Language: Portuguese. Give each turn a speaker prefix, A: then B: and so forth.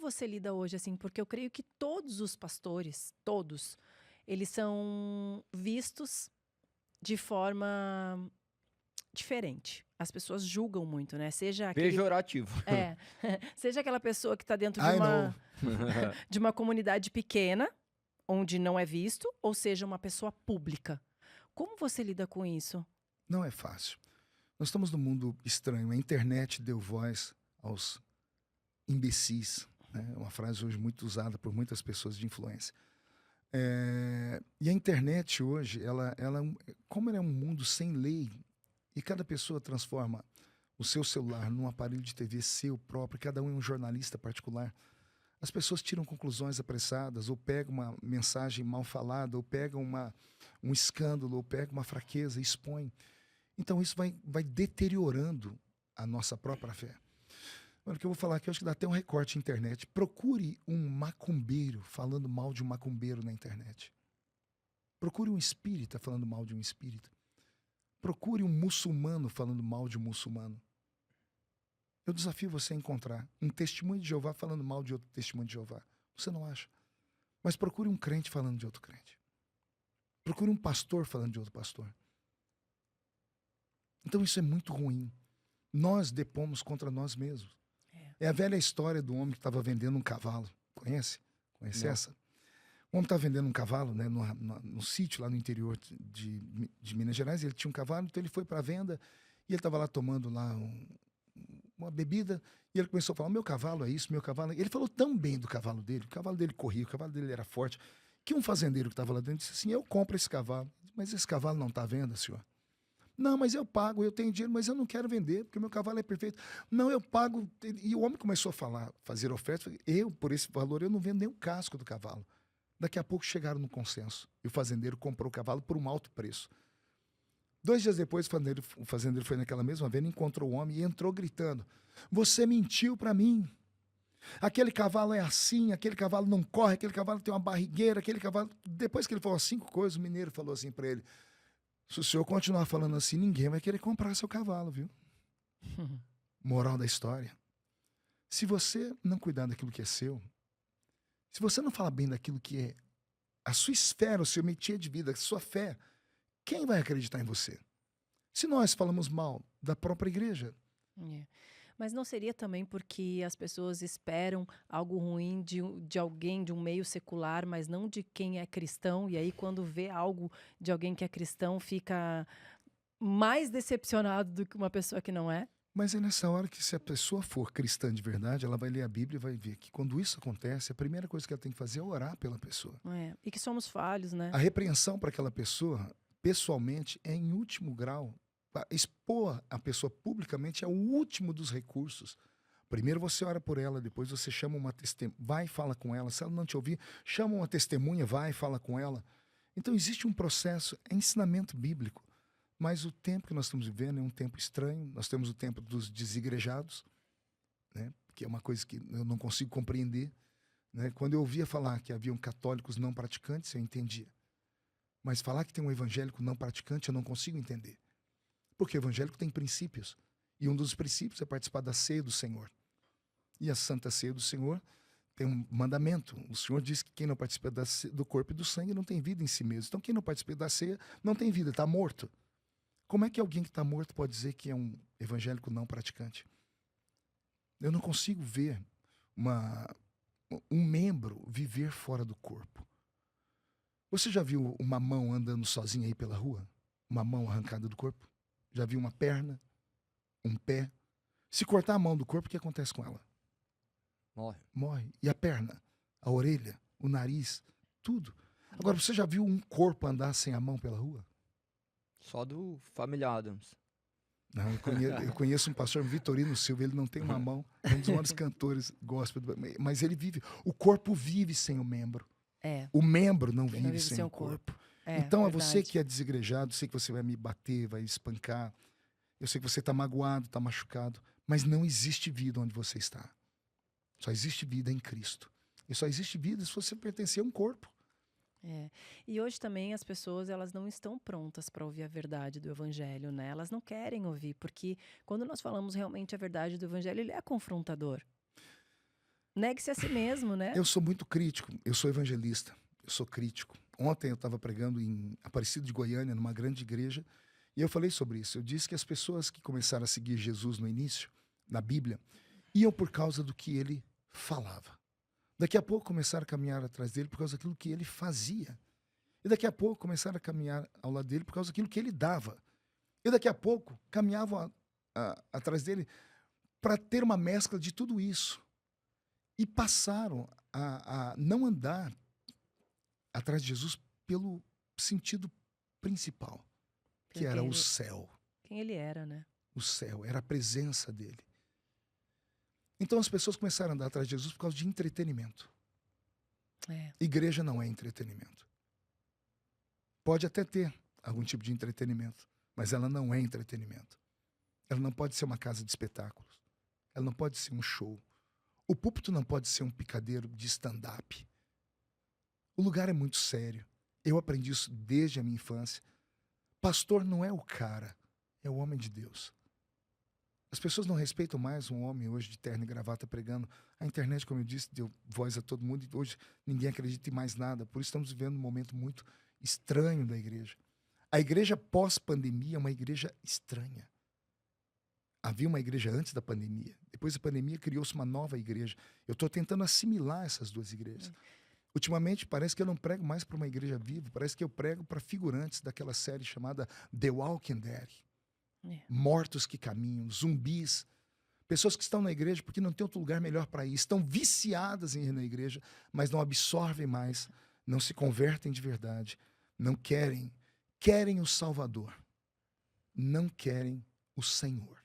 A: você lida hoje, assim? Porque eu creio que todos os pastores, todos, eles são vistos de forma diferente. As pessoas julgam muito, né? Seja aquele...
B: Pejorativo.
A: É, seja aquela pessoa que está dentro de
C: I know.
A: de uma comunidade pequena, onde não é visto, ou seja, uma pessoa pública. Como você lida com isso?
C: Não é fácil. Nós estamos num mundo estranho. A internet deu voz aos imbecis. Né? É uma frase hoje muito usada por muitas pessoas de influência. E a internet hoje, como ela é um mundo sem lei, e cada pessoa transforma o seu celular num aparelho de TV seu próprio, cada um é um jornalista particular, as pessoas tiram conclusões apressadas, ou pegam uma mensagem mal falada, ou pegam um escândalo, ou pegam uma fraqueza e expõem. Então isso vai deteriorando a nossa própria fé. Olha, o que eu vou falar aqui, eu acho que dá até um recorte na internet. Procure um macumbeiro falando mal de um macumbeiro na internet. Procure um espírita falando mal de um espírita. Procure um muçulmano falando mal de um muçulmano. Eu desafio você a encontrar um testemunho de Jeová falando mal de outro testemunho de Jeová. Você não acha? Mas procure um crente falando de outro crente. Procure um pastor falando de outro pastor. Então isso é muito ruim. Nós depomos contra nós mesmos. É a velha história do homem que estava vendendo um cavalo. Conhece? Conhece essa? O homem estava vendendo um cavalo, né, no sítio lá no interior de Minas Gerais. Ele tinha um cavalo, então ele foi para a venda e ele estava lá tomando lá uma bebida e ele começou a falar, meu cavalo é isso, meu cavalo é... Ele falou tão bem do cavalo dele, o cavalo dele corria, o cavalo dele era forte, que um fazendeiro que estava lá dentro disse assim, eu compro esse cavalo. Mas esse cavalo não está à venda, senhor. Não, mas eu pago, eu tenho dinheiro, mas eu não quero vender, porque meu cavalo é perfeito. Não, eu pago. E o homem começou a fazer oferta. Eu, por esse valor, eu não vendo nem o casco do cavalo. Daqui a pouco chegaram no consenso. E o fazendeiro comprou o cavalo por um alto preço. 2 dias depois, o fazendeiro foi naquela mesma venda, encontrou o homem e entrou gritando, você mentiu para mim. Aquele cavalo é assim, aquele cavalo não corre, aquele cavalo tem uma barrigueira, aquele cavalo... Depois que ele falou as 5 coisas, o mineiro falou assim para ele, se o senhor continuar falando assim, ninguém vai querer comprar seu cavalo, viu? Moral da história. Se você não cuidar daquilo que é seu, se você não falar bem daquilo que é a sua esfera, o seu métier de vida, a sua fé, quem vai acreditar em você? Se nós falamos mal da própria igreja.
A: Mas não seria também porque as pessoas esperam algo ruim de alguém, de um meio secular, mas não de quem é cristão, e aí quando vê algo de alguém que é cristão, fica mais decepcionado do que uma pessoa que não é?
C: Mas é nessa hora que, se a pessoa for cristã de verdade, ela vai ler a Bíblia e vai ver que quando isso acontece, a primeira coisa que ela tem que fazer é orar pela pessoa.
A: E que somos falhos, né?
C: A repreensão para aquela pessoa, pessoalmente, é em último grau. Expor a pessoa publicamente é o último dos recursos. Primeiro você ora por ela, depois você chama uma testemunha, vai e fala com ela. Se ela não te ouvir, chama uma testemunha, vai e fala com ela. Então existe um processo, é ensinamento bíblico. Mas o tempo que nós estamos vivendo é um tempo estranho. Nós temos o tempo dos desigrejados, né? Que é uma coisa que eu não consigo compreender. Né? Quando eu ouvia falar que haviam católicos não praticantes, eu entendia. Mas falar que tem um evangélico não praticante, eu não consigo entender. Porque o evangélico tem princípios. E um dos princípios é participar da ceia do Senhor. E a Santa Ceia do Senhor tem um mandamento. O Senhor diz que quem não participa do corpo e do sangue não tem vida em si mesmo. Então quem não participa da ceia não tem vida, está morto. Como é que alguém que está morto pode dizer que é um evangélico não praticante? Eu não consigo ver um membro viver fora do corpo. Você já viu uma mão andando sozinha aí pela rua? Uma mão arrancada do corpo? Já viu uma perna? Um pé? Se cortar a mão do corpo, o que acontece com ela?
B: Morre.
C: Morre. E a perna? A orelha? O nariz? Tudo. Agora, você já viu um corpo andar sem a mão pela rua?
B: Só do Família Adams.
C: Não, eu conheço um pastor, Vitorino Silva, ele não tem uma mão, é um dos maiores cantores gospel, mas ele vive, o corpo vive sem o membro. O membro não vive sem o corpo. Então,
A: verdade.
C: É você que é desigrejado, sei que você vai me bater, vai espancar, eu sei que você está magoado, está machucado, mas não existe vida onde você está. Só existe vida em Cristo. E só existe vida se você pertencer a um corpo.
A: E hoje também as pessoas, elas não estão prontas para ouvir a verdade do evangelho, né? Elas não querem ouvir, porque quando nós falamos realmente a verdade do evangelho, ele é confrontador. Negue-se a si mesmo, né?
C: Eu sou muito crítico, eu sou evangelista, eu sou crítico. Ontem eu estava pregando em Aparecido de Goiânia, numa grande igreja, e eu falei sobre isso. Eu disse que as pessoas que começaram a seguir Jesus no início, na Bíblia, iam por causa do que ele falava. Daqui a pouco começaram a caminhar atrás dele por causa daquilo que ele fazia. E daqui a pouco começaram a caminhar ao lado dele por causa daquilo que ele dava. E daqui a pouco caminhavam atrás dele para ter uma mescla de tudo isso. E passaram a não andar atrás de Jesus pelo sentido principal, que era o céu.
A: Quem ele era, né?
C: O céu, era a presença dele. Então as pessoas começaram a andar atrás de Jesus por causa de entretenimento. Igreja não é entretenimento. Pode até ter algum tipo de entretenimento, mas ela não é entretenimento. Ela não pode ser uma casa de espetáculos. Ela não pode ser um show. O púlpito não pode ser um picadeiro de stand-up. O lugar é muito sério. Eu aprendi isso desde a minha infância. Pastor não é o cara, é o homem de Deus. As pessoas não respeitam mais um homem hoje de terno e gravata pregando. A internet, como eu disse, deu voz a todo mundo e hoje ninguém acredita em mais nada. Por isso estamos vivendo um momento muito estranho da igreja. A igreja pós-pandemia é uma igreja estranha. Havia uma igreja antes da pandemia. Depois da pandemia criou-se uma nova igreja. Eu estou tentando assimilar essas duas igrejas. Ultimamente parece que eu não prego mais para uma igreja viva. Parece que eu prego para figurantes daquela série chamada The Walking Dead. Mortos que caminham, zumbis, pessoas que estão na igreja porque não tem outro lugar melhor para ir, estão viciadas em ir na igreja, mas não absorvem mais, não se convertem de verdade, não querem o Salvador, não querem o Senhor.